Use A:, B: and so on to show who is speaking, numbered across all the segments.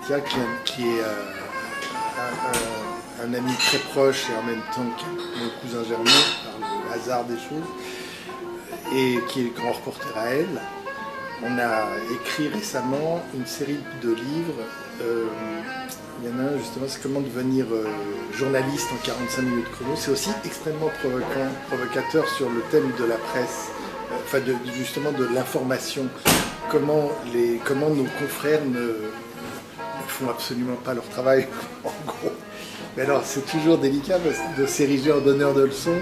A: Chrétien, qui est un ami très proche et en même temps mon cousin germain, par le hasard des choses, et qui est grand reporter à Elle. On a écrit récemment une série de livres. Il y en a un justement, c'est comment devenir journaliste en 45 minutes chrono. C'est aussi extrêmement provocateur sur le thème de la presse, justement de l'information. Comment nos confrères ne font absolument pas leur travail, en gros. Mais alors, c'est toujours délicat de s'ériger en donneur de leçons.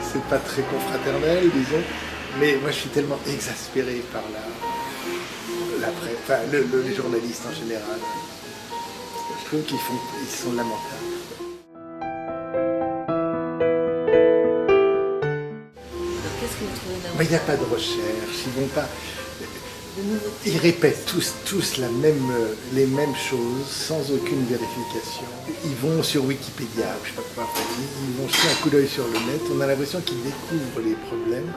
A: C'est pas très confraternel, disons. Mais moi, je suis tellement exaspéré par la presse, enfin, les journalistes en général. Je trouve qu'ils sont lamentables.
B: Alors, qu'est-ce que vous trouvez
A: Mais il n'y a pas de recherche, ils répètent tous les mêmes choses sans aucune vérification. Ils vont sur Wikipédia, je sais pas quoi, ils vont jeter un coup d'œil sur le net, on a l'impression qu'ils découvrent les problèmes.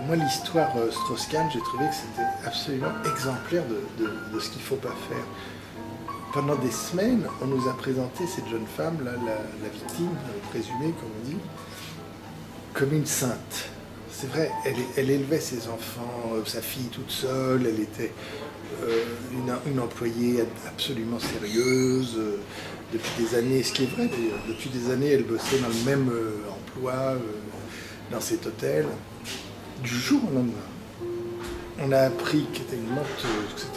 A: Moi, l'histoire Strauss-Kahn, j'ai trouvé que c'était absolument exemplaire de ce qu'il ne faut pas faire. Pendant des semaines, on nous a présenté cette jeune femme, là, la victime, présumée, comme on dit, comme une sainte. C'est vrai, elle élevait ses enfants, sa fille toute seule, elle était une employée absolument sérieuse, depuis des années, ce qui est vrai d'ailleurs, depuis des années elle bossait dans le même emploi, dans cet hôtel. Du jour au lendemain, on a appris qu'elle était une menteuse.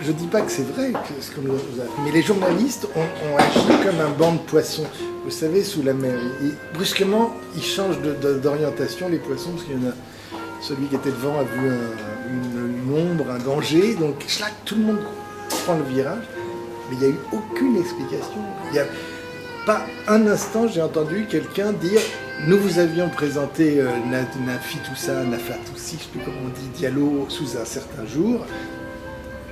A: Je ne dis pas que c'est vrai, ce qu'on nous a appris, mais les journalistes ont agi comme un banc de poissons. Vous savez, sous la mer. Brusquement, ils changent d'orientation, les poissons, parce qu'il y en a celui qui était devant a vu une ombre, un danger, donc schlac, tout le monde prend le virage. Mais il n'y a eu aucune explication. Il n'y a pas un instant, j'ai entendu quelqu'un dire « Nous vous avions présenté Nafitoussaint, Nafatoussi, je ne sais plus comment on dit, Diallo, sous un certain jour.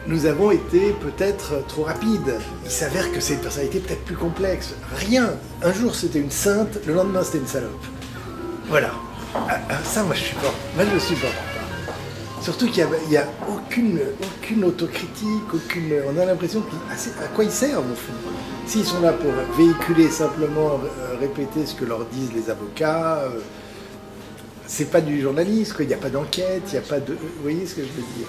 A: Nous avons été peut-être trop rapides. Il s'avère que c'est une personnalité peut-être plus complexe. Rien. Un jour, c'était une sainte, le lendemain, c'était une salope. Voilà. Ça, moi, je supporte. Moi, je le supporte pas. Surtout qu'il n'y a aucune autocritique, on a l'impression à quoi ils servent, au fond. S'ils sont là pour véhiculer simplement, répéter ce que leur disent les avocats, c'est pas du journalisme, il n'y a pas d'enquête, il n'y a pas de... Vous voyez ce que je veux dire ?